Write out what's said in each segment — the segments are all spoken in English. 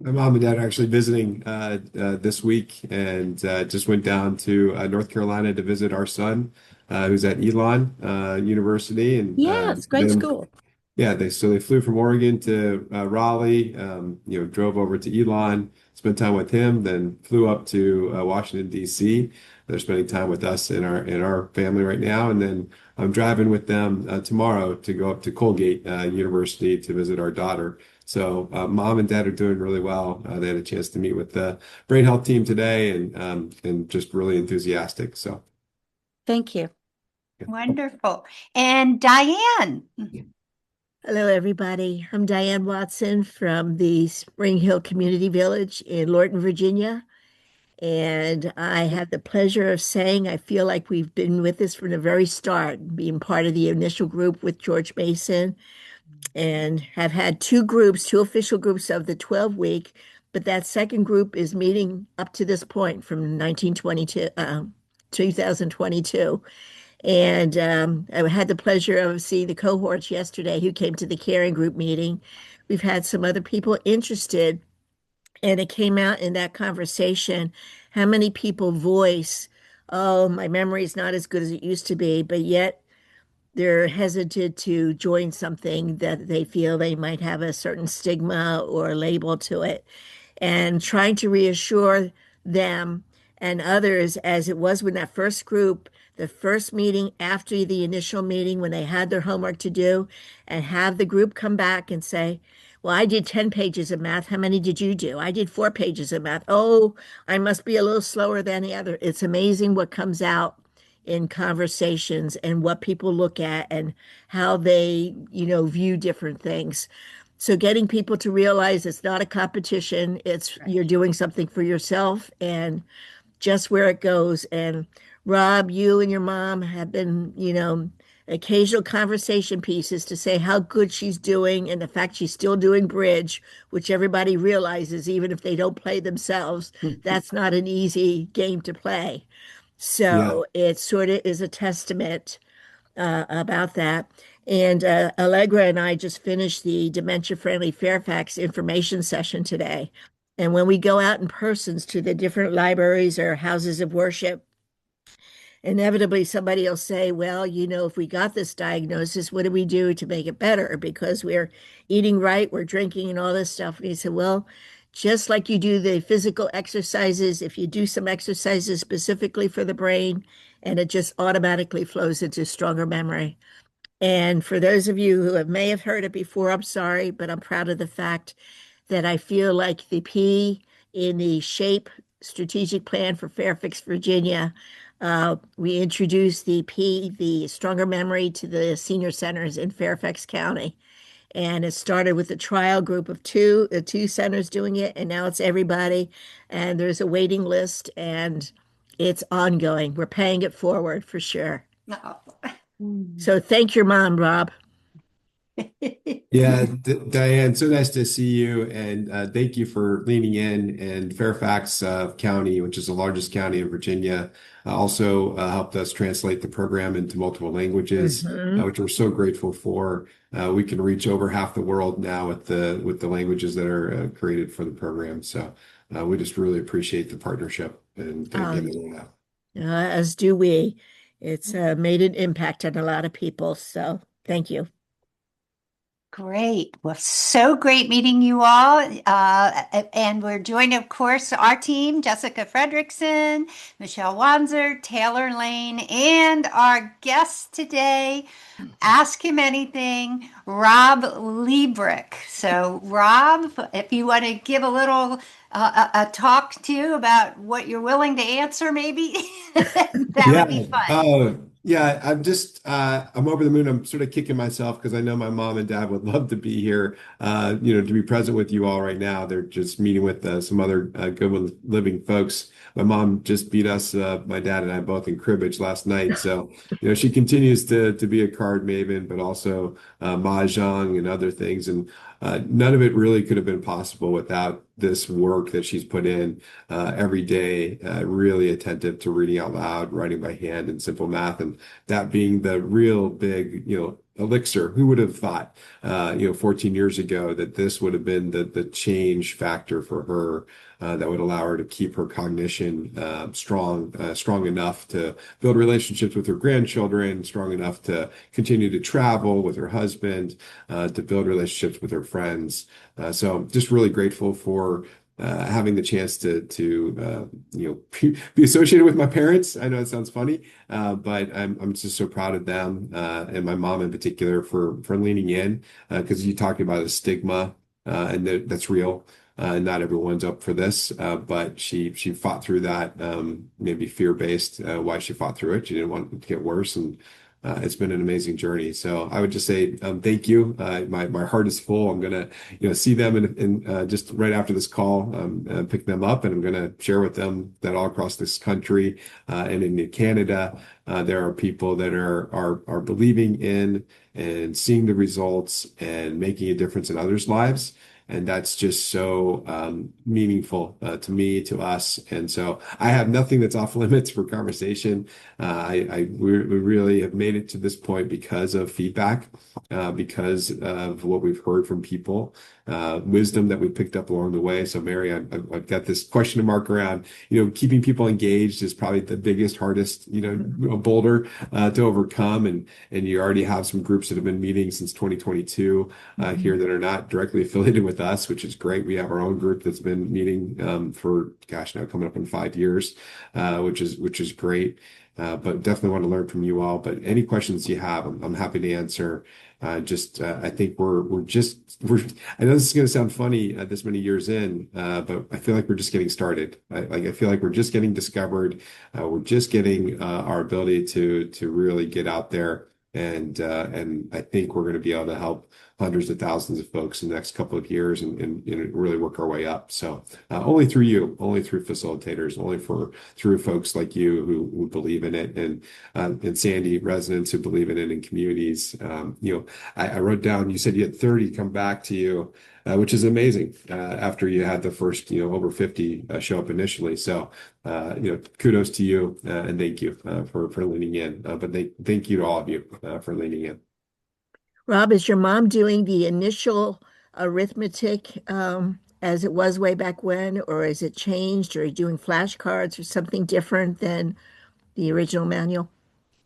My mom and dad are actually visiting this week and just went down to North Carolina to visit our son who's at Elon University. And Yeah, it's a great then, school. yeah, they flew from Oregon to Raleigh, drove over to Elon, spent time with him, then flew up to Washington, D.C. They're spending time with us in our family right now. And then I'm driving with them tomorrow to go up to Colgate University to visit our daughter. So mom and dad are doing really well. They had a chance to meet with the brain health team today and just really enthusiastic. So Thank you. Wonderful. And Diane. Hello, everybody. I'm Diane Watson from the Spring Hill Community Village in Lorton, Virginia. And I have the pleasure of saying I feel like we've been with this from the very start, being part of the initial group with George Mason, and have had two groups, two official groups of the 12-week. But that second group is meeting up to this point from 1922, 2022. And I had the pleasure of seeing the cohorts yesterday who came to the caring group meeting. We've had some other people interested, and it came out in that conversation how many people voice, oh, my memory is not as good as it used to be, but yet they're hesitant to join something that they feel they might have a certain stigma or label to it, and trying to reassure them and others, as it was with that first group, the first meeting after the initial meeting when they had their homework to do, and have the group come back and say, well, I did 10 pages of math. How many did you do? I did 4 pages of math. Oh, I must be a little slower than the other. It's amazing what comes out in conversations and what people look at and how they, view different things. So getting people to realize it's not a competition, it's you're doing something for yourself and just where it goes. And Rob, you and your mom have been, occasional conversation pieces to say how good she's doing and the fact she's still doing bridge, which everybody realizes, even if they don't play themselves, that's not an easy game to play. yeah. So it sort of is a testament about that. And Allegra and I just finished the Dementia Friendly Fairfax information session today. And when we go out in persons to the different libraries or houses of worship, inevitably somebody will say, well, if we got this diagnosis, what do we do to make it better? Because we're eating right, we're drinking and all this stuff. And he said, well, just like you do the physical exercises, if you do some exercises specifically for the brain, and it just automatically flows into stronger memory. And for those of you who may have heard it before, I'm sorry, but I'm proud of the fact that I feel like the P in the SHAPE strategic plan for Fairfax, Virginia, we introduced the P, the stronger memory, to the senior centers in Fairfax County. And it started with a trial group of two centers doing it, and now it's everybody. And there's a waiting list, and it's ongoing. We're paying it forward for sure. Oh. So thank your mom, Rob. Yeah, D Diane, so nice to see you, and thank you for leaning in. And Fairfax County, which is the largest county in Virginia, also helped us translate the program into multiple languages, Mhm. which we're so grateful for. We can reach over half the world now with the languages that are created for the program. So we just really appreciate the partnership and Um, giving it out. as do we. It's made an impact on a lot of people. So thank you. Great. Well, so great meeting you all. And we're joined, of course, our team, Jessica Fredrickson, Michelle Wanzer, Taylor Lane, and our guest today, Ask Him Anything, Rob Liebreich. So, Rob, if you want to give a little a talk too about what you're willing to answer, maybe that Yeah. would be fun. Oh, yeah. I'm over the moon. I'm sort of kicking myself because I know my mom and dad would love to be here, to be present with you all right now. They're just meeting with some other Goodwin living folks. My mom just beat us, my dad and I both in cribbage last night. So, she continues to be a card maven, but also mahjong and other things. And none of it really could have been possible without this work that she's put in every day, really attentive to reading out loud, writing by hand, and simple math, and that being the real big, elixir. Who would have thought, 14 years ago that this would have been the change factor for her that would allow her to keep her cognition strong enough to build relationships with her grandchildren, strong enough to continue to travel with her husband, to build relationships with her friends. So just really grateful for having the chance to be associated with my parents. I know it sounds funny, but I'm just so proud of them and my mom in particular for leaning in because you talked about a stigma and that's real. Not everyone's up for this, but she fought through that, maybe fear-based, why she fought through it. She didn't want it to get worse, and it's been an amazing journey. So I would just say thank you. My heart is full. I'm gonna see them in just right after this call, pick them up, and I'm gonna share with them that all across this country and in Canada, there are people that are believing in and seeing the results and making a difference in others' lives. And that's just so meaningful to me, to us. And so I have nothing that's off limits for conversation. We really have made it to this point because of feedback, because of what we've heard from people, wisdom that we picked up along the way. So Mary, I've got this question mark around, keeping people engaged is probably the biggest, hardest, boulder to overcome. And you already have some groups that have been meeting since 2022 here that are not directly affiliated with us, which is great. We have our own group that's been meeting for, now coming up in 5 years, which is great. But definitely want to learn from you all. But any questions you have, I'm happy to answer. I think we're I know this is going to sound funny this many years in, but I feel like we're just getting started. I feel like we're just getting discovered. We're just getting our ability to really get out there. And I think we're going to be able to help hundreds of thousands of folks in the next couple of years and really work our way up. So only through you, only through facilitators, only through folks like you who believe in it, and Sandy, residents who believe in it, in communities. I wrote down, you said you had 30 come back to you, which is amazing after you had the first, over 50 show up initially. So, kudos to you and thank you for leaning in. But thank you to all of you for leaning in. Rob, is your mom doing the initial arithmetic as it was way back when, or is it changed, or are you doing flashcards or something different than the original manual?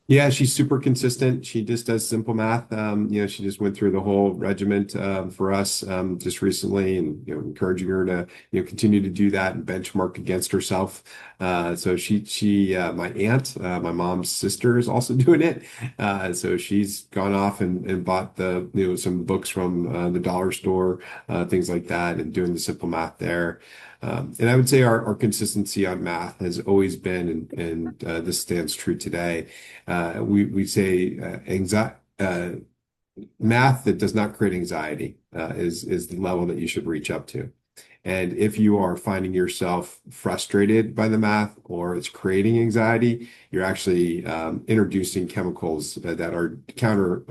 Yeah, she's super consistent. She just does simple math. She just went through the whole regiment for us just recently, and encouraging her to continue to do that and benchmark against herself. So my aunt, my mom's sister, is also doing it. So she's gone off and bought some books from the dollar store, things like that, and doing the simple math there. And I would say our consistency on math has always been, and this stands true today. We say math that does not create anxiety is the level that you should reach up to. And if you are finding yourself frustrated by the math or it's creating anxiety, you're actually introducing chemicals that are counter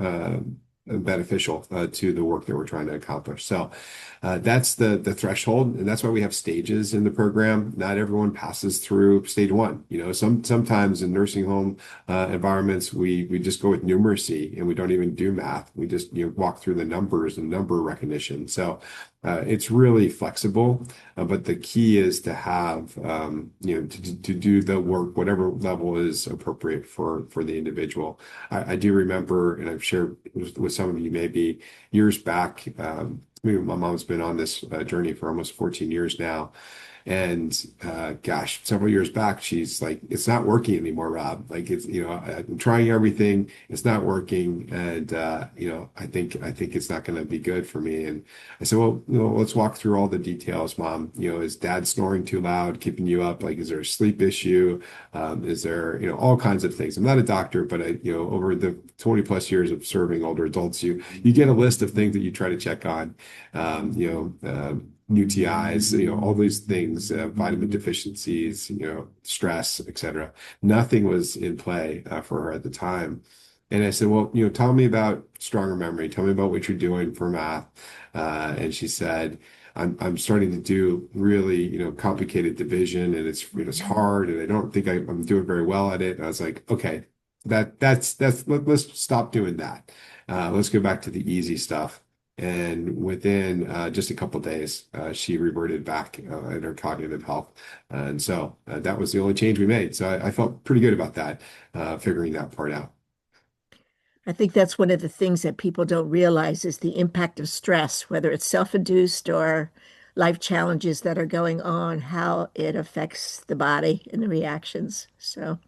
beneficial to the work that we're trying to accomplish. So that's the threshold, and that's why we have stages in the program. Not everyone passes through stage one. Sometimes in nursing home environments, we just go with numeracy and we don't even do math. We just walk through the numbers and number recognition. So it's really flexible, but the key is to have to do the work, whatever level is appropriate for the individual. I do remember, and I've shared with some of you maybe years back. My mom's been on this journey for almost 14 years now. And several years back, she's like, it's not working anymore, Rob. Like I'm trying everything, it's not working, and I think it's not going to be good for me. And I said, well, let's walk through all the details, Mom. Is Dad snoring too loud, keeping you up? Like, is there a sleep issue? Is there all kinds of things? I'm not a doctor, but over the 20 plus years of serving older adults, you get a list of things that you try to check on. UTIs, all these things, vitamin deficiencies, stress, etc. Nothing was in play for her at the time. And I said, well, tell me about stronger memory. Tell me about what you're doing for math. And she said, I'm starting to do really, complicated division, and it's hard, and I don't think I'm doing very well at it. And I was like, okay, let's stop doing that. Let's go back to the easy stuff. And within just a couple of days, she reverted back in her cognitive health. And so that was the only change we made. So I felt pretty good about that, figuring that part out. I think that's one of the things that people don't realize is the impact of stress, whether it's self-induced or life challenges that are going on, how it affects the body and the reactions. So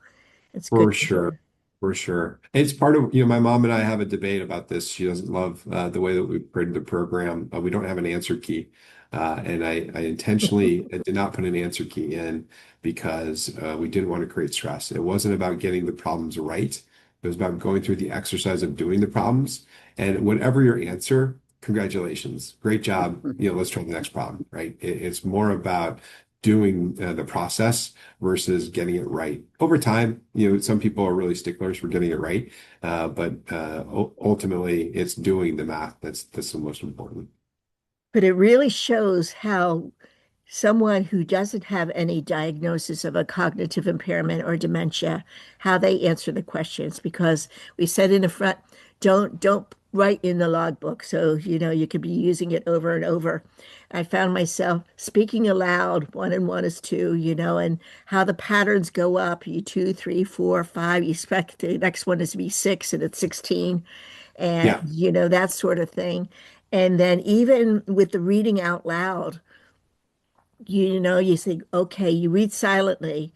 it's For good to sure. hear. For sure. It's part of, my mom and I have a debate about this. She doesn't love the way that we created the program. We don't have an answer key. And I intentionally did not put an answer key in because we didn't want to create stress. It wasn't about getting the problems right. It was about going through the exercise of doing the problems. And whatever your answer, congratulations. Great job. Let's try the next problem, right? It's more about doing the process versus getting it right. Over time, some people are really sticklers for getting it right, but ultimately, it's doing the math that's the most important. But it really shows how someone who doesn't have any diagnosis of a cognitive impairment or dementia, how they answer the questions, because we said in the front, don't write in the logbook. So, you could be using it over and over. I found myself speaking aloud, 1 and 1 is 2, and how the patterns go up. You 2, 3, 4, 5, you expect the next one is to be 6 and it's 16, and Yeah. that sort of thing. And then even with the reading out loud, you think, okay, you read silently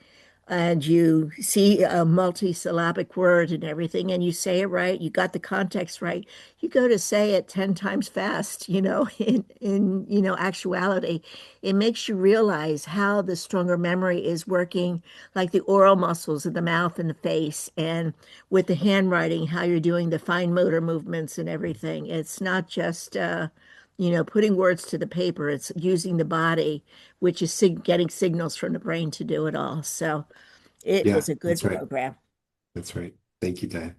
and you see a multisyllabic word and everything, and you say it right, you got the context right. You go to say it 10 times fast, in actuality. It makes you realize how the stronger memory is working, like the oral muscles of the mouth and the face, and with the handwriting, how you're doing the fine motor movements and everything. It's not just putting words to the paper, it's using the body, which is getting signals from the brain to do it all. So it Yeah, was a good that's right. program. That's right. Thank you, Dave.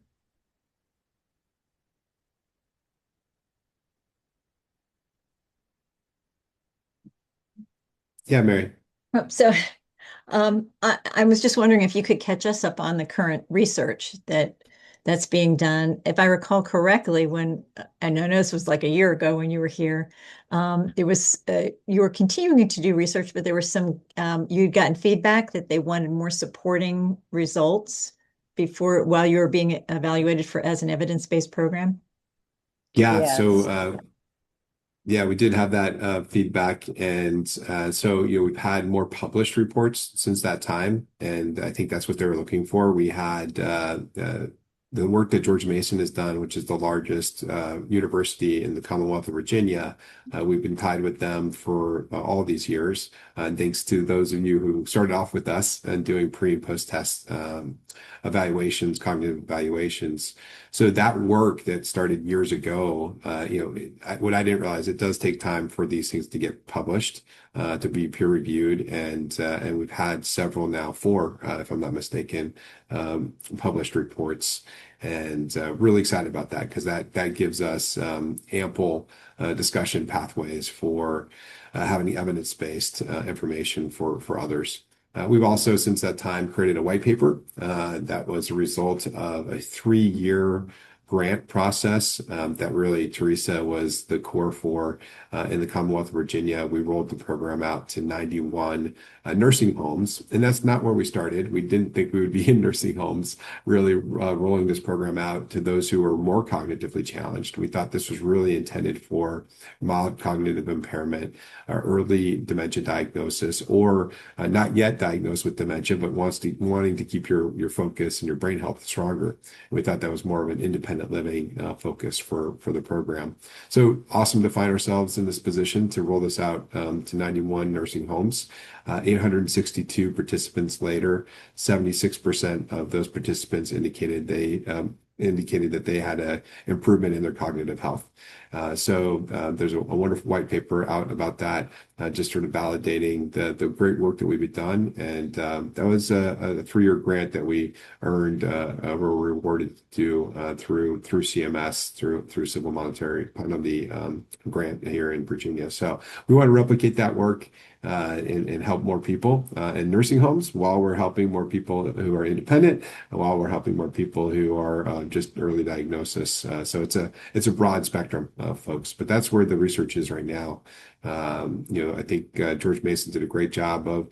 Yeah, Mary. So I was just wondering if you could catch us up on the current research that's being done. If I recall correctly, when I know this was like a year ago when you were here, there was you were continuing to do research, but there was some you'd gotten feedback that they wanted more supporting results before while you were being evaluated for as an evidence-based program. Yeah, so Yes. yeah, we did have that feedback, and so we've had more published reports since that time, and I think that's what they were looking for. We had the work that George Mason has done, which is the largest university in the Commonwealth of Virginia. We've been tied with them for all these years, thanks to those of you who started off with us and doing pre and post test evaluations, cognitive evaluations. So that work that started years ago, what I didn't realize, it does take time for these things to get published, to be peer reviewed, and we've had several now, 4, if I'm not mistaken, published reports, and really excited about that because that gives us ample discussion pathways for having evidence-based information for others. We've also, since that time, created a white paper that was a result of a 3-year grant process that really Teresa was the core for in the Commonwealth of Virginia. We rolled the program out to 91 nursing homes, and that's not where we started. We didn't think we would be in nursing homes, really rolling this program out to those who were more cognitively challenged. We thought this was really intended for mild cognitive impairment, early dementia diagnosis, or not yet diagnosed with dementia, but wanting to keep your focus and your brain health stronger. We thought that was more of an independent living focus for the program. So awesome to find ourselves in this position to roll this out to 91 nursing homes. 862 participants later, 76% of those participants indicated that they had an improvement in their cognitive health. So there's a wonderful white paper out about that, just sort of validating the great work that we've done. And that was a 3-year grant that we earned, were rewarded to through CMS, through civil monetary penalty grant here in Virginia. So we want to replicate that work and help more people in nursing homes while we're helping more people who are independent, and while we're helping more people who are just early diagnosis. So it's a broad spectrum of folks, but that's where the research is right now. I think George Mason did a great job of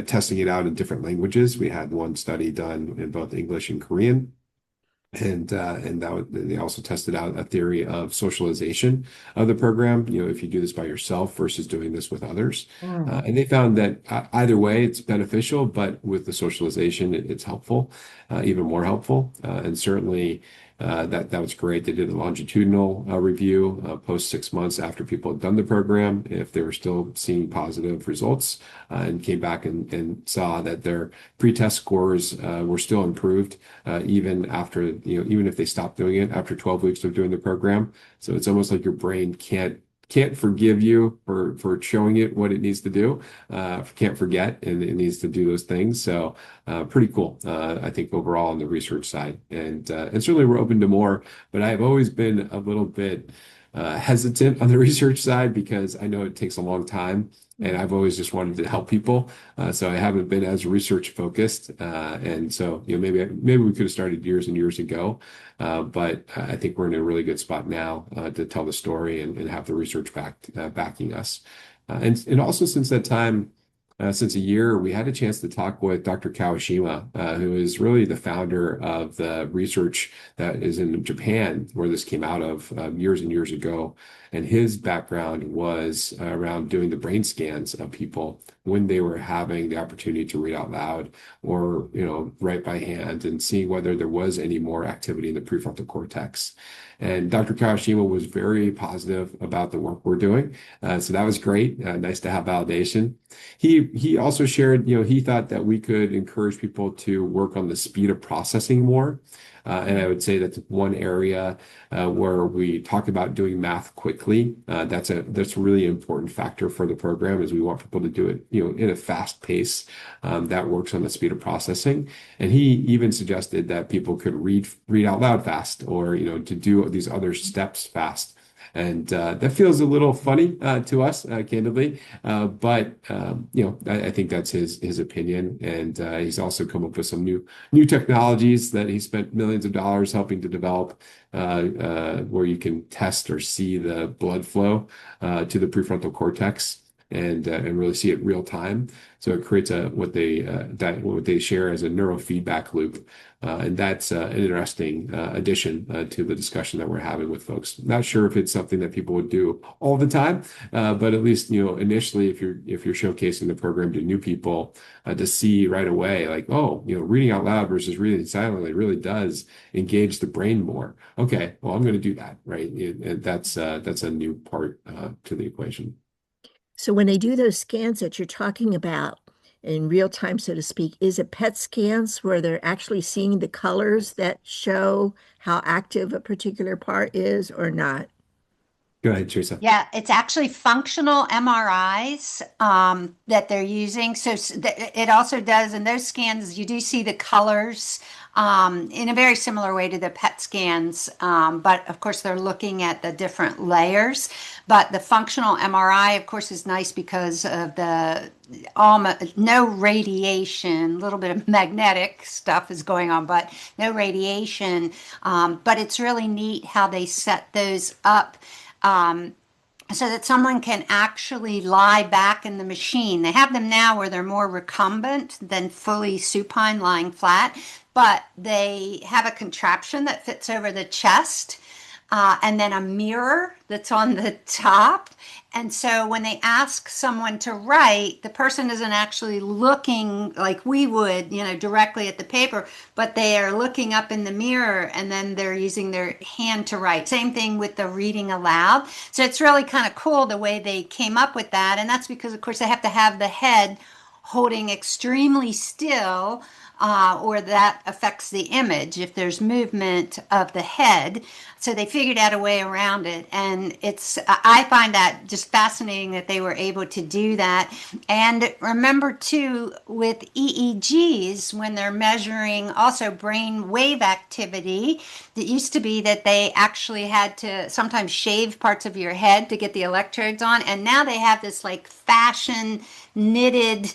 testing it out in different languages. We had one study done in both English and Korean. And they also tested out a theory of socialization of the program. If you do this by yourself versus doing this with others, and they found that either way it's beneficial, but with the socialization, it's helpful, even more helpful. And certainly that was great. They did a longitudinal review post 6 months after people had done the program, if they were still seeing positive results, and came back and saw that their pre-test scores were still improved even after, even if they stopped doing it after 12 weeks of doing the program. So it's almost like your brain can't forgive you for showing it what it needs to do, can't forget, and it needs to do those things. So pretty cool, I think, overall on the research side. And certainly we're open to more, but I've always been a little bit hesitant on the research side because I know it takes a long time. And I've always just wanted to help people, so I haven't been as research focused. And so, maybe we could have started years and years ago, but I think we're in a really good spot now to tell the story and have the research backing us. And also since that time, since a year, we had a chance to talk with Dr. Kawashima, who is really the founder of the research that is in Japan, where this came out of years and years ago. And his background was around doing the brain scans of people when they were having the opportunity to read out loud or, write by hand, and seeing whether there was any more activity in the prefrontal cortex. And Dr. Kawashima was very positive about the work we're doing. So that was great. Nice to have validation. He also shared, he thought that we could encourage people to work on the speed of processing more. And I would say that's one area where we talk about doing math quickly. That's a really important factor for the program, is we want people to do it, in a fast pace that works on the speed of processing. And he even suggested that people could read out loud fast, or to do these other steps fast. And that feels a little funny to us, candidly. But I think that's his opinion. And he's also come up with some new technologies that he spent millions of dollars helping to develop, where you can test or see the blood flow to the prefrontal cortex and really see it real time. So it creates what they share as a neurofeedback loop. And that's an interesting addition to the discussion that we're having with folks. Not sure if it's something that people would do all the time, but at least, initially, if you're showcasing the program to new people, to see right away, like, oh, reading out loud versus reading silently really does engage the brain more. Okay, well, I'm going to do that, right? And that's a new part to the equation. So when they do those scans that you're talking about in real time, so to speak, is it PET scans where they're actually seeing the colors that show how active a particular part is or not? Go ahead, Teresa. Yeah, it's actually functional MRIs that they're using. So it also does, in those scans, you do see the colors in a very similar way to the PET scans. But of course, they're looking at the different layers. But the functional MRI, of course, is nice because of the no radiation, a little bit of magnetic stuff is going on, but no radiation. But it's really neat how they set those up. So that someone can actually lie back in the machine. They have them now where they're more recumbent than fully supine, lying flat, but they have a contraption that fits over the chest, and then a mirror that's on the top. And so when they ask someone to write, the person isn't actually looking like we would, directly at the paper, but they are looking up in the mirror, and then they're using their hand to write. Same thing with the reading aloud. So it's really kind of cool the way they came up with that. And that's because, of course, they have to have the head holding extremely still or that affects the image if there's movement of the head. So they figured out a way around it. And I find that just fascinating that they were able to do that. And remember too, with EEGs, when they're measuring also brain wave activity, it used to be that they actually had to sometimes shave parts of your head to get the electrodes on. And now they have this like fashion knitted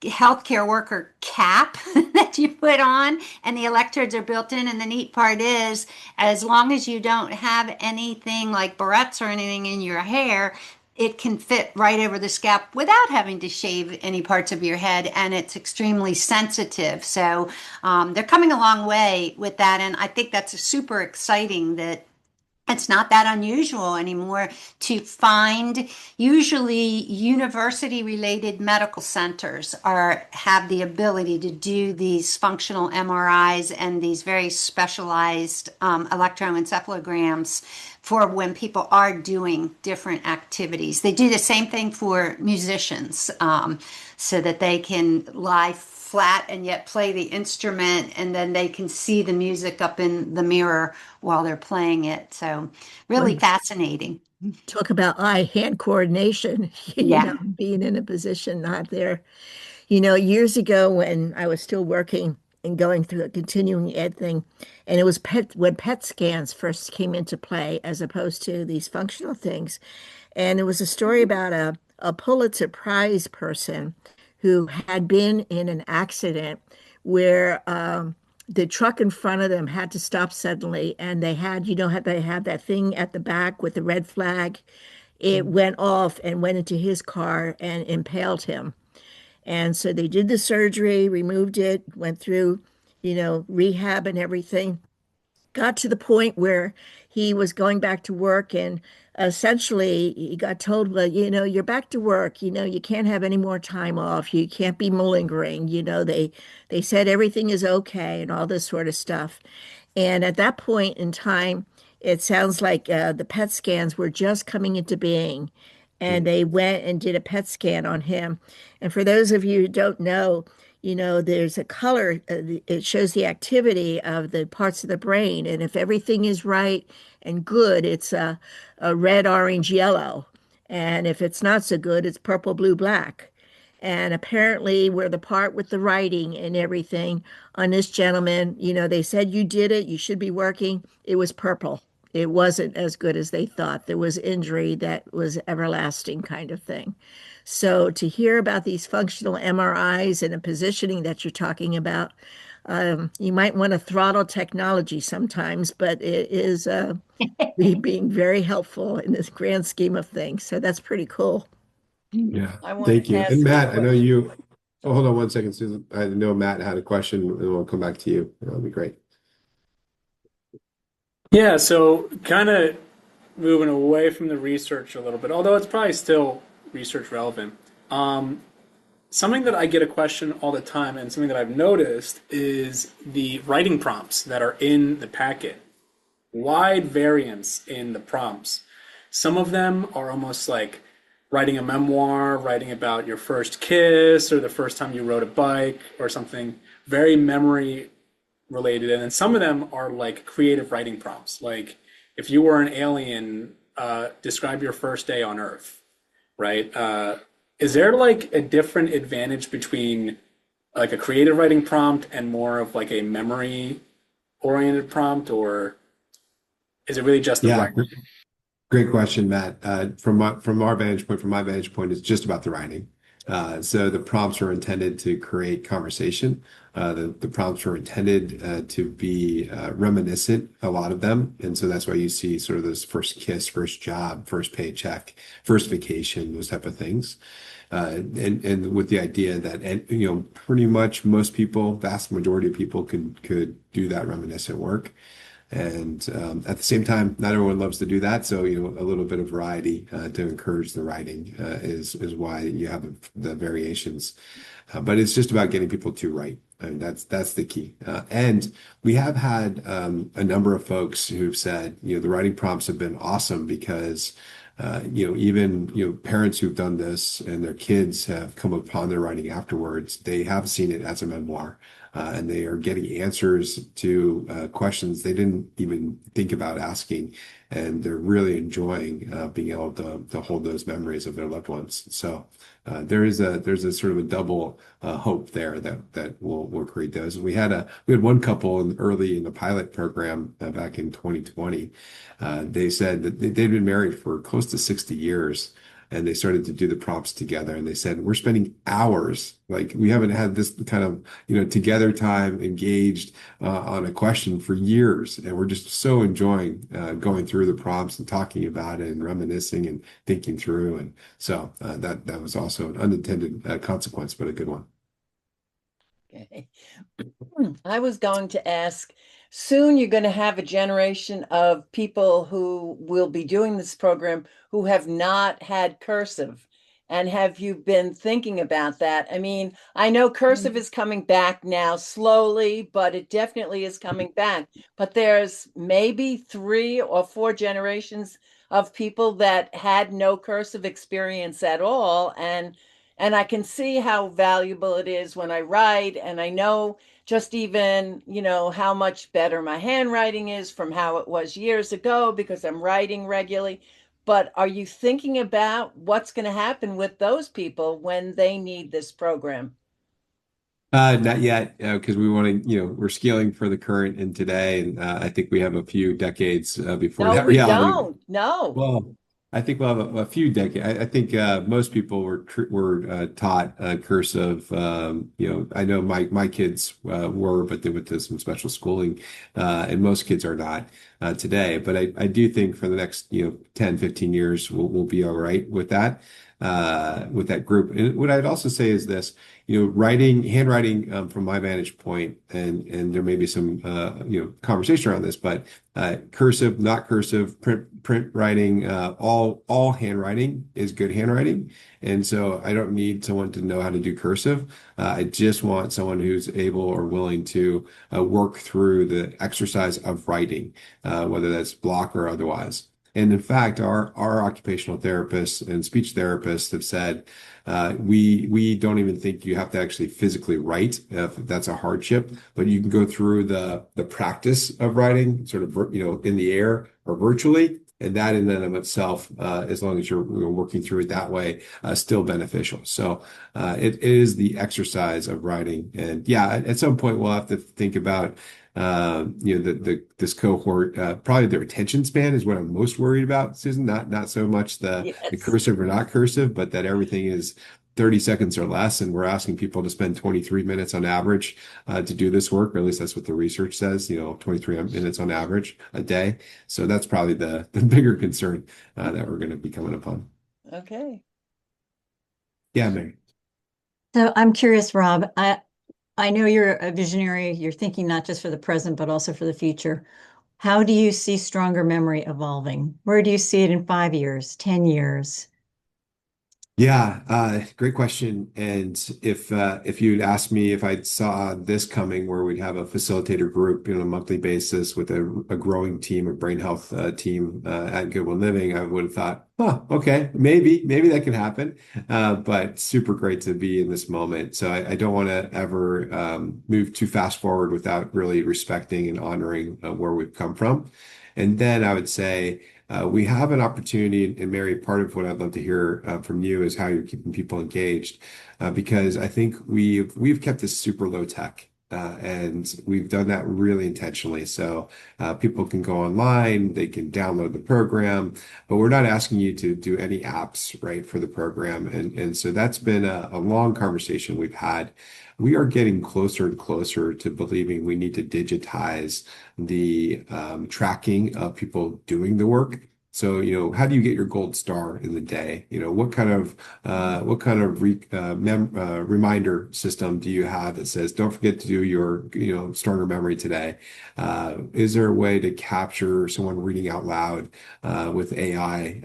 healthcare worker cap that you put on, and the electrodes are built in. And the neat part is, as long as you don't have anything like barrettes or anything in your hair, it can fit right over the scalp without having to shave any parts of your head, and it's extremely sensitive. So they're coming a long way with that, and I think that's super exciting that it's not that unusual anymore to find. Usually university related medical centers have the ability to do these functional MRIs and these very specialized electroencephalograms for when people are doing different activities. They do the same thing for musicians, so that they can lie flat and yet play the instrument, and then they can see the music up in the mirror while they're playing it. So really Right. fascinating. Talk about eye-hand coordination, Yeah. being in a position not there. Years ago when I was still working and going through a continuing ed thing, and it was when PET scans first came into play as opposed to these functional things. And it was a story about a Pulitzer Prize person who had been in an accident where the truck in front of them had to stop suddenly, and they had, how they have that thing at the back with the red flag. It went off and went into his car and impaled him. And so they did the surgery, removed it, went through, rehab and everything, got to the point where he was going back to work, and essentially he got told, well, you're back to work, you can't have any more time off, you can't be malingering, they said everything is okay and all this sort of stuff. And at that point in time, it sounds like the PET scans were just coming into being, and they went and did a PET scan on him. And for those of you who don't know, there's a color, it shows the activity of the parts of the brain. And if everything is right and good, it's a red, orange, yellow. And if it's not so good, it's purple, blue, black. And apparently, where the part with the writing and everything on this gentleman, they said, you did it, you should be working. It was purple. It wasn't as good as they thought. There was injury that was everlasting, kind of thing. So to hear about these functional MRIs and the positioning that you're talking about, you might want to throttle technology sometimes, but it is being very helpful in this grand scheme of things. So that's pretty cool. Yeah, I want thank to you. ask And a Matt, I know question. you, oh, hold on one second, Susan. I know Matt had a question, and we'll come back to you. That'll be great. Yeah, so kind of moving away from the research a little bit, although it's probably still research relevant. Um, Something that I get a question all the time, and something that I've noticed is the writing prompts that are in the packet. Wide variance in the prompts. Some of them are almost like writing a memoir, writing about your first kiss or the first time you rode a bike or something very memory related. And then some of them are like creative writing prompts. Like if you were an alien, describe your first day on Earth, right? Is there like a different advantage between like a creative writing prompt and more of like a memory oriented prompt, or is it really just the Yeah, writing? great question, Matt. From our vantage point, from my vantage point, it's just about the writing. So the prompts are intended to create conversation. The prompts are intended to be reminiscent, a lot of them. And so that's why you see sort of this first kiss, first job, first paycheck, first vacation, those type of things. And with the idea that, and pretty much most people, vast majority of people could do that reminiscent work. And at the same time, not everyone loves to do that. So, a little bit of variety to encourage the writing is why you have the variations. But it's just about getting people to write. I mean, that's the key. And we have had a number of folks who've said, the writing prompts have been awesome because even parents who've done this and their kids have come upon their writing afterwards, they have seen it as a memoir. and they are getting answers to questions they didn't even think about asking. And they're really enjoying being able to hold those memories of their loved ones. So there's a sort of a double hope there that we'll create those. We had one couple early in the pilot program back in 2020. They said that they'd been married for close to 60 years. And they started to do the prompts together, and they said, we're spending hours, like we haven't had this kind of, together time engaged on a question for years. And we're just so enjoying going through the prompts and talking about it and reminiscing and thinking through. And so that was also an unintended consequence, but a good one. Okay. I was going to ask, soon you're going to have a generation of people who will be doing this program who have not had cursive. And have you been thinking about that? I mean, I know cursive is coming back now slowly, but it definitely is coming back. But there's maybe 3 or 4 generations of people that had no cursive experience at all. And I can see how valuable it is when I write, and I know just even, how much better my handwriting is from how it was years ago because I'm writing regularly. But are you thinking about what's going to happen with those people when they need this program? Not yet, because we want to, we're scaling for the current and today, and I think we have a few decades before No, that we reality. don't. No. Well, I think we'll have a few decades. I think most people were taught cursive. I know my kids were, but they went to some special schooling, and most kids are not today. But I do think for the next 10, 15 years we'll be all right with that group. And what I'd also say is this, handwriting from my vantage point, and there may be some conversation around this, but cursive, not cursive, print writing, all handwriting is good handwriting. And so I don't need someone to know how to do cursive. I just want someone who's able or willing to work through the exercise of writing, whether that's block or otherwise. And in fact, our occupational therapists and speech therapists have said we don't even think you have to actually physically write if that's a hardship, but you can go through the practice of writing, sort of in the air or virtually, and that in and of itself, as long as you're working through it that way, still beneficial. So it is the exercise of writing, and yeah, at some point we'll have to think about this cohort, probably their attention span is what I'm most worried about, Susan. Not so much the Yes. cursive or not cursive, but that everything is 30 seconds or less, and we're asking people to spend 23 minutes on average to do this work, or at least that's what the research says. 23 minutes on average a day. So that's probably the bigger concern that we're going to be coming upon. Okay. Yeah, Mary. So I'm curious, Rob, I know you're a visionary. You're thinking not just for the present, but also for the future. How do you see stronger memory evolving? Where do you see it in 5 years, 10 years? Yeah, great question. And if you'd asked me if I saw this coming, where we'd have a facilitator group on a monthly basis with a growing team, a brain health team at Goodwin Living, I would have thought, oh, okay, maybe that can happen. But super great to be in this moment. So I don't want to ever move too fast forward without really respecting and honoring where we've come from. And then I would say, we have an opportunity, and Mary, part of what I'd love to hear from you is how you're keeping people engaged, because I think we've kept this super low tech, and we've done that really intentionally. So people can go online, they can download the program, but we're not asking you to do any apps, right, for the program. And so that's been a long conversation we've had. We are getting closer and closer to believing we need to digitize the tracking of people doing the work. So, how do you get your gold star in the day? What kind of reminder system do you have that says, don't forget to do your, stronger memory today? Is there a way to capture someone reading out loud with AI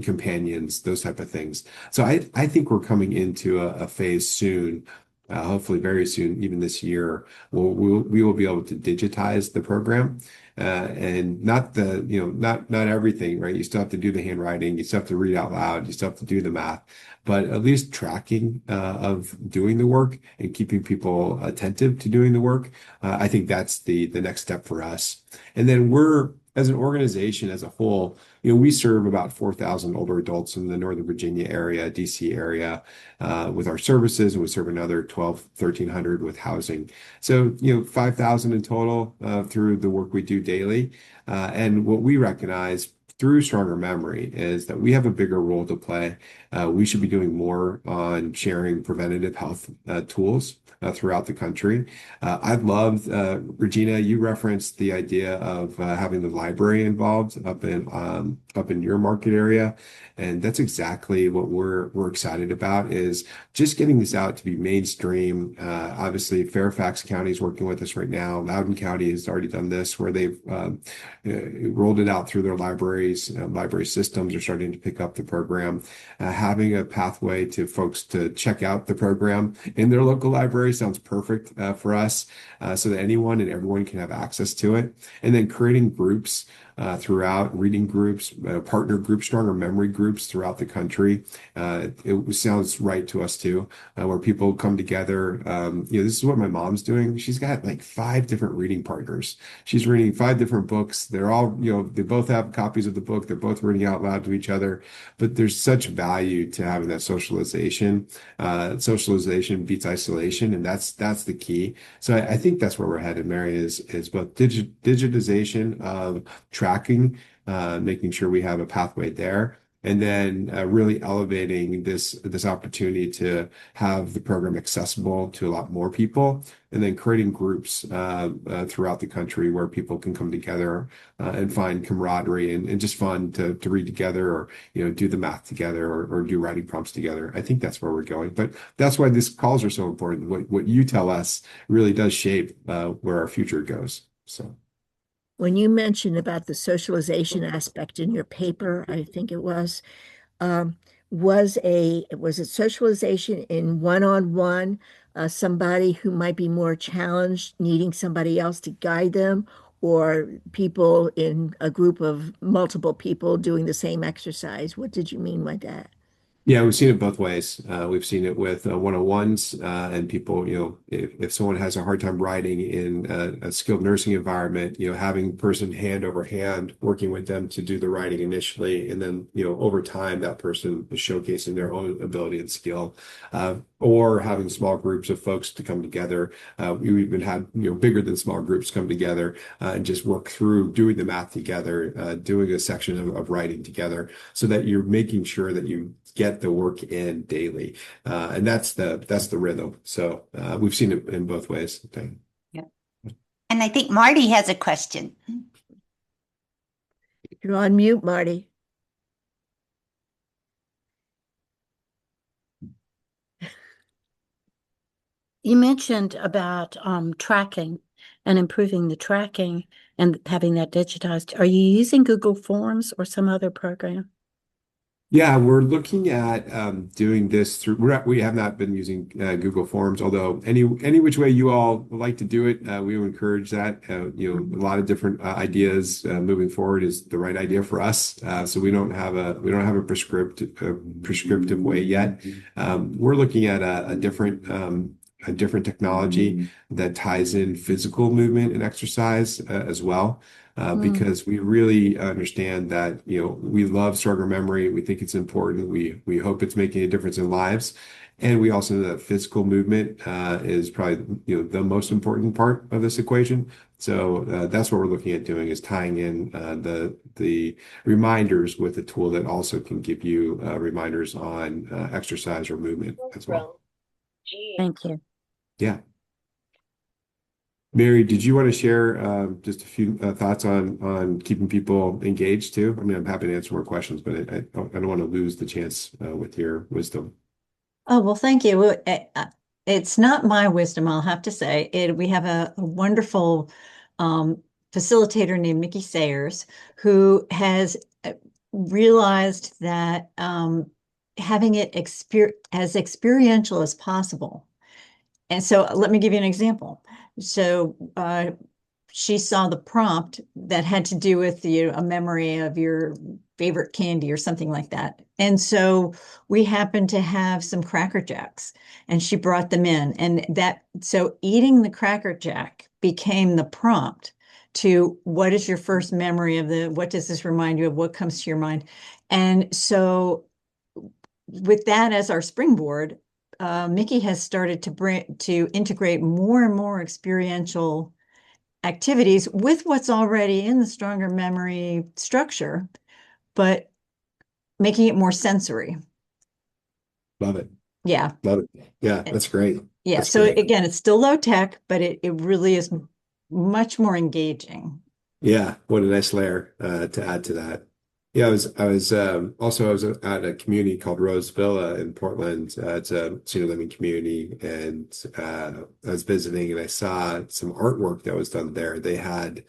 companions, those type of things? So I think we're coming into a phase soon, hopefully very soon, even this year, we will be able to digitize the program. and not not everything, right? You still have to do the handwriting, you still have to read out loud, you still have to do the math, but at least tracking of doing the work and keeping people attentive to doing the work. I think that's the next step for us. And then we're, as an organization as a whole, we serve about 4,000 older adults in the Northern Virginia area, DC area, with our services, and we serve another 1,300 with housing. So, 5,000 in total through the work we do daily. And what we recognize through Stronger Memory is that we have a bigger role to play. We should be doing more on sharing preventative health tools throughout the country. I'd love, Regina, you referenced the idea of having the library involved up in your market area, and that's exactly what we're excited about, is just getting this out to be mainstream. Obviously, Fairfax County is working with us right now. Loudoun County has already done this, where they've rolled it out through their libraries. Library systems are starting to pick up the program. Having a pathway to folks to check out the program in their local library sounds perfect for us, so that anyone and everyone can have access to it. And then creating groups throughout, reading groups, partner groups, stronger memory groups throughout the country. It sounds right to us too, where people come together. This is what my mom's doing. She's got like 5 different reading partners. She's reading 5 different books. They're all, they both have copies of the book. They're both reading out loud to each other. But there's such value to having that socialization. Socialization beats isolation, and that's the key. So I think that's where we're headed, Mary, is both digitization of tracking, making sure we have a pathway there, and then really elevating this opportunity to have the program accessible to a lot more people, and then creating groups throughout the country where people can come together and find camaraderie and just fun to read together, or do the math together, or do writing prompts together. I think that's where we're going, but that's why these calls are so important. What you tell us really does shape where our future goes. So. When you mentioned about the socialization aspect in your paper, I think it was, was it socialization in one-on-one, somebody who might be more challenged, needing somebody else to guide them, or people in a group of multiple people doing the same exercise? What did you mean by that? Yeah, we've seen it both ways. We've seen it with one-on-ones and people, if someone has a hard time writing in a skilled nursing environment, having the person hand over hand, working with them to do the writing initially. And then, over time, that person is showcasing their own ability and skill, or having small groups of folks to come together. We even had, bigger than small groups come together and just work through doing the math together, doing a section of writing together, so that you're making sure that you get the work in daily. And that's the rhythm. So we've seen it in both ways. Yeah. And I think Marty has a question. You're on mute, Marty. You mentioned about tracking and improving the tracking and having that digitized. Are you using Google Forms or some other program? Yeah, we're looking at doing this through. We have not been using Google Forms, although any which way you all would like to do it, we would encourage that. A lot of different ideas moving forward is the right idea for us. So we don't have a prescriptive way yet. We're looking at a different technology that ties in physical movement and exercise as well. Because we really understand that, we love stronger memory. We think it's important. We hope it's making a difference in lives. And we also know that physical movement is probably, the most important part of this equation. So that's what we're looking at doing, is tying in the reminders with a tool that also can give you reminders on exercise or movement as well. Thank you. Yeah. Mary, did you want to share just a few thoughts on keeping people engaged too? I mean, I'm happy to answer more questions, but I don't want to lose the chance with your wisdom. Oh, well, thank you. It's not my wisdom, I'll have to say. We have a wonderful facilitator named Mickey Sayers, who has realized that having it as experiential as possible. And so let me give you an example. So she saw the prompt that had to do with a memory of your favorite candy or something like that. And so we happened to have some Cracker Jacks and she brought them in. And so eating the Cracker Jack became the prompt to what is your first memory of what does this remind you of? What comes to your mind? And so with that as our springboard, Mickey has started to integrate more and more experiential activities with what's already in the stronger memory structure, but making it more sensory. Love it. Yeah. Love it. Yeah, that's great. Yeah. That's So great. again, it's still low tech, but it really is much more engaging. Yeah, what a nice layer to add to that. Yeah, I was at a community called Rose Villa in Portland. It's a senior living community, and I was visiting and I saw some artwork that was done there. They had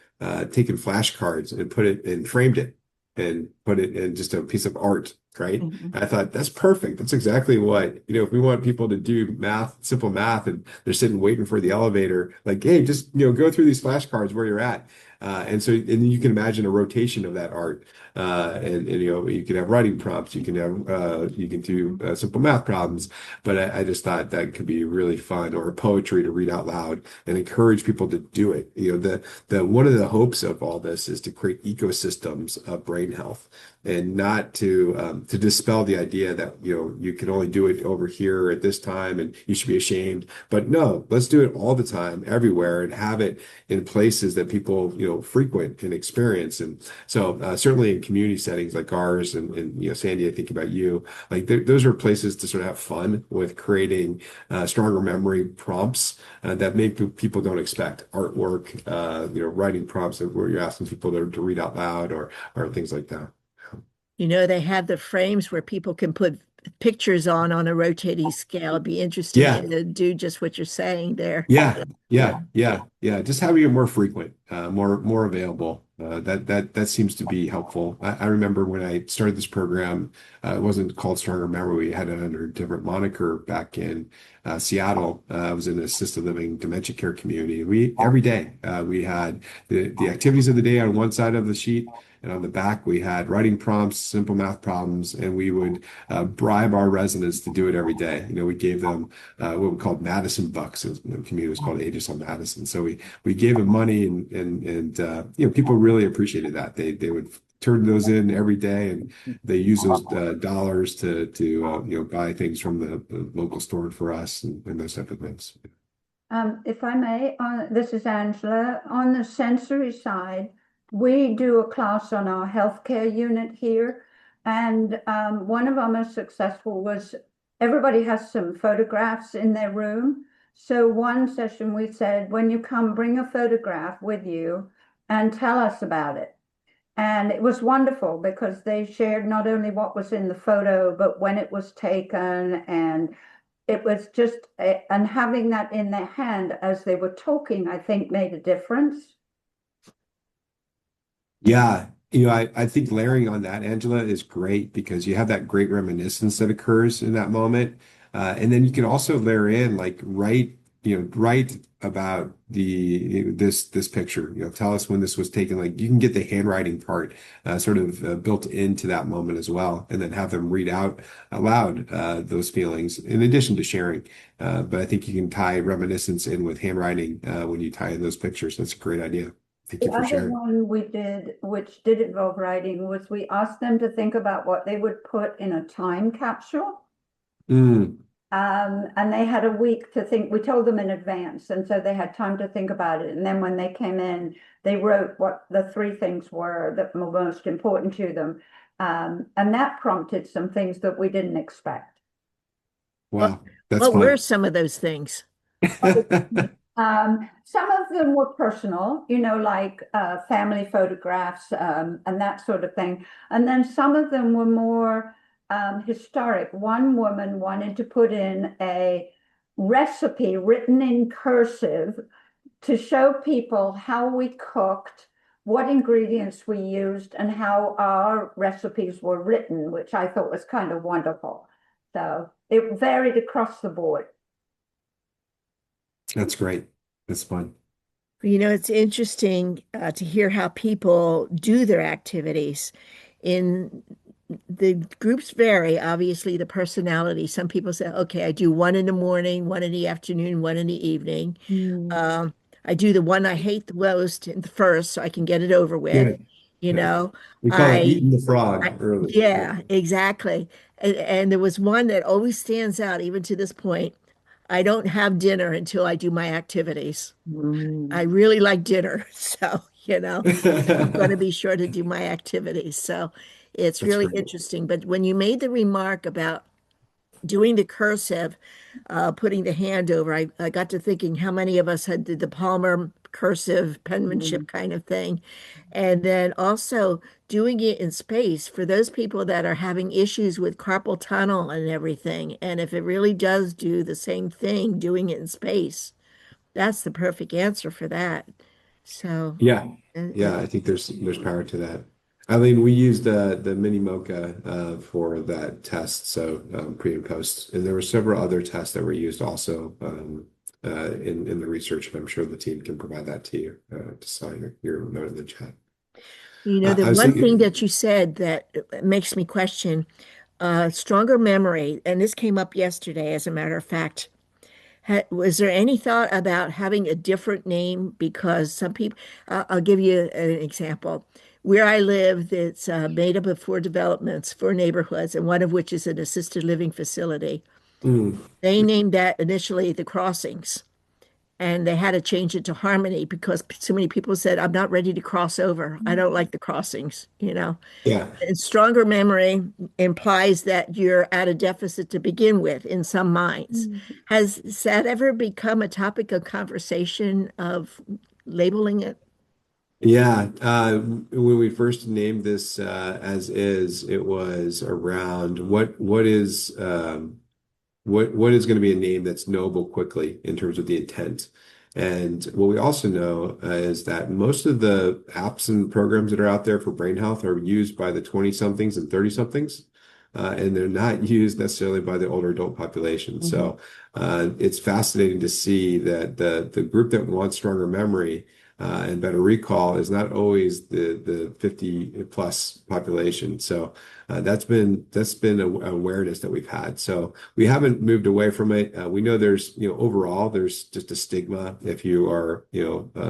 taken flashcards and put it and framed it and put it in just a piece of art, right? Mhm. I thought that's perfect. That's exactly what, if we want people to do math, simple math, and they're sitting waiting for the elevator, like, hey, just, go through these flashcards where you're at. And you can imagine a rotation of that art. And you can have writing prompts, you can do simple math problems, but I just thought that could be really fun, or poetry to read out loud and encourage people to do it. The one of the hopes of all this is to create ecosystems of brain health, and not to dispel the idea that you can only do it over here at this time and you should be ashamed. But no, let's do it all the time, everywhere, and have it in places that people frequent and experience. And so certainly in community settings like ours, and Sandy, I think about you, like those are places to sort of have fun with creating stronger memory prompts that maybe people don't expect. Artwork, writing prompts where you're asking people to read out loud, or things like that. They have the frames where people can put pictures on a rotating scale. It'd be interesting Yeah. to do just what you're saying there. Yeah. Just having it more frequent, more available. That seems to be helpful. I remember when I started this program, it wasn't called Stronger Memory. We had it under a different moniker back in Seattle. I was in an assisted living dementia care community. Every day we had the activities of the day on one side of the sheet, and on the back we had writing prompts, simple math problems, and we would bribe our residents to do it every day. We gave them what we called Madison bucks. The community was called Aegis on Madison. So we gave them money, and people really appreciated that. They would turn those in every day, and they use those dollars to buy things from the local store for us, and those type of things. If I may, this is Angela. On the sensory side, we do a class on our healthcare unit here, and one of our most successful was everybody has some photographs in their room. So one session we said, when you come, bring a photograph with you and tell us about it. And it was wonderful because they shared not only what was in the photo, but when it was taken. And it was just, and having that in their hand as they were talking, I think made a difference. Yeah. I think layering on that, Angela, is great because you have that great reminiscence that occurs in that moment. And then you can also layer in, like, write about this picture. Tell us when this was taken. Like, you can get the handwriting part sort of built into that moment as well, and then have them read out aloud those feelings in addition to sharing. But I think you can tie reminiscence in with handwriting when you tie in those pictures. That's a great idea. Thank you The for other sharing. one we did, which did involve writing, was we asked them to think about what they would put in a time capsule. Mm, And they had a week to think. We told them in advance, and so they had time to think about it. And then when they came in, they wrote what the three things were that were most important to them. And that prompted some things that we didn't expect. wow, that's What were fun. some of those things? Some of them were personal, like family photographs and that sort of thing. And then some of them were more historic. One woman wanted to put in a recipe written in cursive to show people how we cooked, what ingredients we used, and how our recipes were written, which I thought was kind of wonderful. So it varied across the board. That's great. That's fun. It's interesting to hear how people do their activities. In the groups vary, obviously, the personality. Some people say, okay, I do one in the morning, one in the afternoon, one in the evening. Mm. I do the one I hate the most in the first so I can get it over with. Yeah. You Yeah. know, We call it I, eating the frog early. yeah, exactly. And there was one that always stands out even to this point. I don't have dinner until I do my activities. I Mm. really like dinner, so I'm going to That's be sure to do my activities. So it's really great. interesting. But when you made the remark about doing the cursive, putting the hand over, I got to thinking how many of us had did the Palmer cursive penmanship Mm. kind of thing. And then also doing it in space for those people that are having issues with carpal tunnel and everything. And if it really does do the same thing, doing it in space, that's the perfect answer for that. So, Yeah. it, Yeah, I think there's power to that. Eileen, we used the mini Mocha for that test, so pre and post, and there were several other tests that were used also in the research, and I'm sure the team can provide that to you to sign your note in the chat. the I was one thing thinking, that you said that makes me question stronger memory, and this came up yesterday, as a matter of fact. Was there any thought about having a different name? Because some people, I'll give you an example. Where I live, it's made up of four developments, four neighborhoods, and one of which is an assisted living facility. mm, They named that initially the Crossings, and they had to change it to Harmony because so many people said, I'm not ready to cross over. I don't like the crossings. yeah. And stronger memory implies that you're at a deficit to begin with in some minds. Mm. Has that ever become a topic of conversation of labeling it? Yeah, when we first named this as is, it was around what is going to be a name that's knowable quickly in terms of the intent. And what we also know is that most of the apps and programs that are out there for brain health are used by the 20 somethings and 30 somethings. And they're not used necessarily by the older adult population. Mhm. So it's fascinating to see that the group that wants stronger memory and better recall is not always the 50 plus population. So that's been awareness that we've had. So we haven't moved away from it. We know there's overall there's just a stigma if you are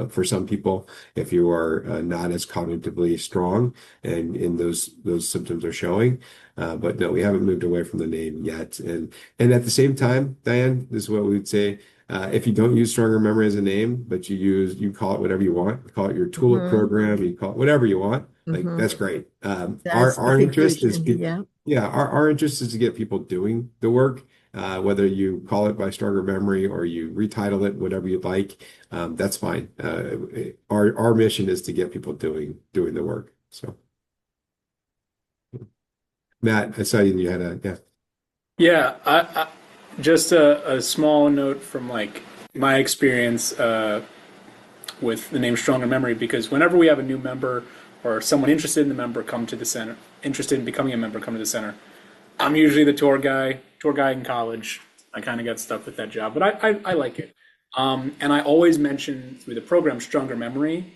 for some people if you are not as cognitively strong and those symptoms are showing. But no, we haven't moved away from the name yet. And at the same time, Diane, this is what we would say. If you don't use stronger memory as a name, but you call it whatever you want, call it your tulip Hmm. program, you call it whatever you want, like Hmm. that's great. That's the Our interest is conclusion. Yeah. yeah, our interest is to get people doing the work, whether you call it by stronger memory or you retitle it, whatever you'd like, that's fine. Our mission is to get people doing the work. So, Matt, I saw you had yeah. Yeah, I just a small note from like my experience with the name Stronger Memory, because whenever we have a new member or someone interested in the member come to the center, interested in becoming a member come to the center, I'm usually the tour guy in college. I kind of got stuck with that job, but I like it. And I always mention through the program Stronger Memory,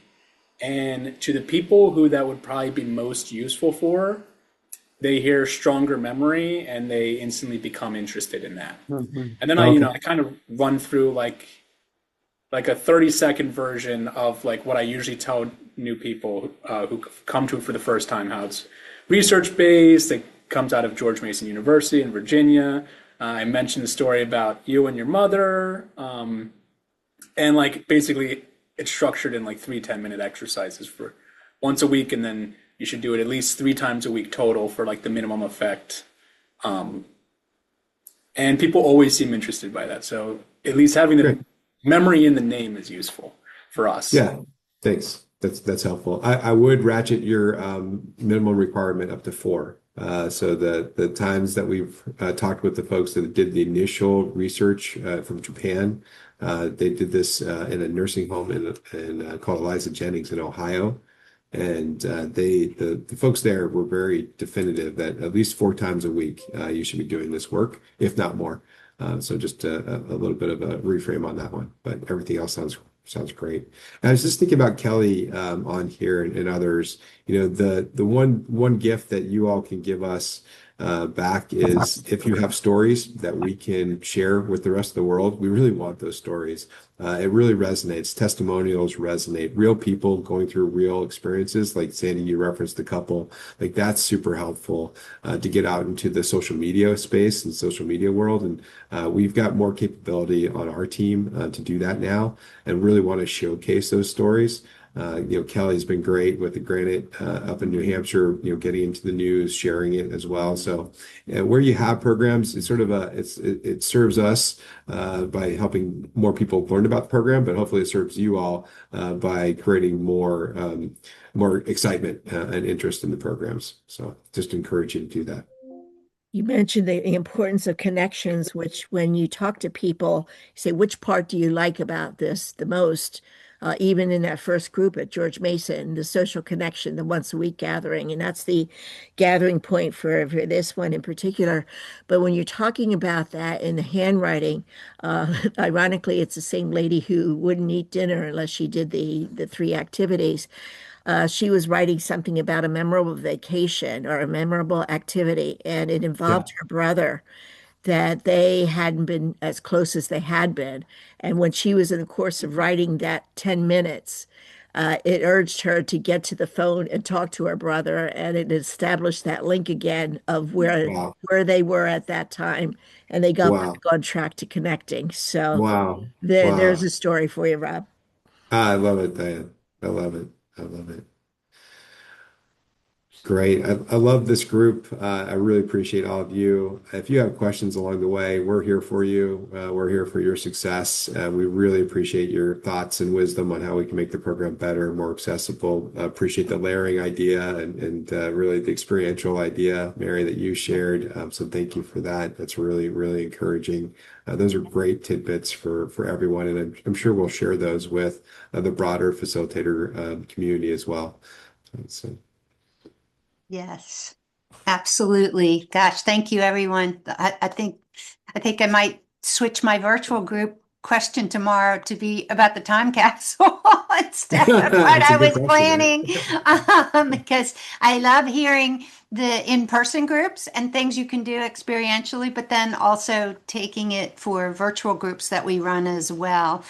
and to the people who that would probably be most useful for, they hear Stronger Memory and they instantly become interested in that. Mhm. And then Okay. I kind of run through like a 30-second version of like what I usually tell new people who come to it for the first time, how it's research based. It comes out of George Mason University in Virginia. I mentioned the story about you and your mother, and like basically it's structured in like 3 10-minute exercises for once a week, and then you should do it at least 3 times a week total for like the minimum effect. And people always seem interested by that. So at least having the Great. memory in the name is useful for us. Yeah, thanks. That's helpful. I would ratchet your minimum requirement up to four. So the times that we've talked with the folks that did the initial research from Japan, they did this in a nursing home in called Eliza Jennings in Ohio, and the folks there were very definitive that at least 4 times a week you should be doing this work, if not more. So just a little bit of a reframe on that one, but everything else sounds Sounds great. I was just thinking about Kelly on here and others. The one gift that you all can give us back is if you have stories that we can share with the rest of the world. We really want those stories. It really resonates. Testimonials resonate. Real people going through real experiences, like Sandy, you referenced a couple. Like that's super helpful to get out into the social media space and social media world. And we've got more capability on our team to do that now, and really want to showcase those stories. Kelly's been great with the Granite up in New Hampshire, getting into the news, sharing it as well. So where you have programs, it's sort of it serves us by helping more people learn about the program, but hopefully it serves you all by creating more excitement and interest in the programs. So just encourage you to do that. You mentioned the importance of connections, which when you talk to people, you say, which part do you like about this the most? Even in that first group at George Mason, the social connection, the once a week gathering, and that's the gathering point for this one in particular. But when you're talking about that in the handwriting, ironically, it's the same lady who wouldn't eat dinner unless she did the three activities. She was writing something about a memorable vacation or a memorable activity, and it involved her brother, that they hadn't been as close as they had been. And when she was in the course of writing that 10 minutes, it urged her to get to the phone and talk to her brother, and it established that link again of Wow. where they were at that time, and they got Wow. back on track to connecting. So Wow. there's Wow. a story for you, Rob. I love it, Diane. I love it. I love it. Great. I love this group. I really appreciate all of you. If you have questions along the way, we're here for you. We're here for your success. We really appreciate your thoughts and wisdom on how we can make the program better, more accessible. Appreciate the layering idea and really the experiential idea, Mary, that you shared. So thank you for that. That's really, really encouraging. Those are great tidbits for everyone. And I'm sure we'll share those with the broader facilitator community as well. So. Yes, absolutely. Gosh, thank you, everyone. I think I might switch my virtual group question tomorrow to be about the time capsule instead of what That's a I good was question, right? planning, because I love hearing the in-person groups and things you can do experientially, but then also taking it for virtual groups that we run as well.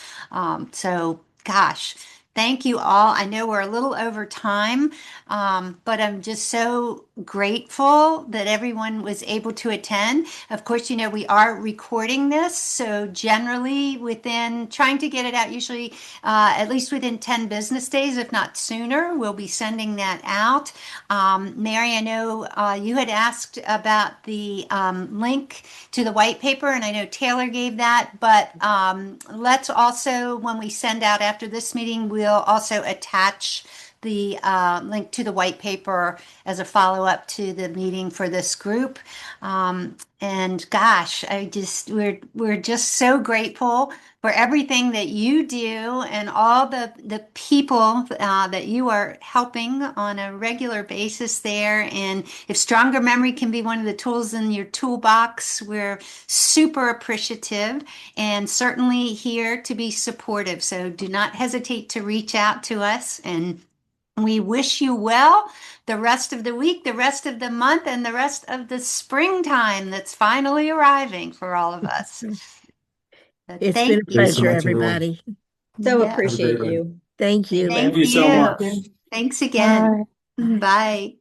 So, gosh. Thank you all. I know we're a little over time, but I'm just so grateful that everyone was able to attend. Of course, we are recording this, so generally within trying to get it out, usually at least within 10 business days, if not sooner, we'll be sending that out. Mary, I know you had asked about the link to the white paper, and I know Taylor gave that, but let's also, when we send out after this meeting, we'll also attach the link to the white paper as a follow-up to the meeting for this group. And gosh, we're just so grateful for everything that you do and all the people that you are helping on a regular basis there. And if Stronger Memory can be one of the tools in your toolbox, we're super appreciative and certainly here to be supportive. So do not hesitate to reach out to us, and we wish you well the rest of the week, the rest of the month, and the rest of the springtime that's finally arriving for all of us. It's Thank been a you. Thanks so pleasure, much, everyone. everybody. So Yeah. appreciate one. you. Thank you. Thank you so you. much. Thanks again. Bye. Bye.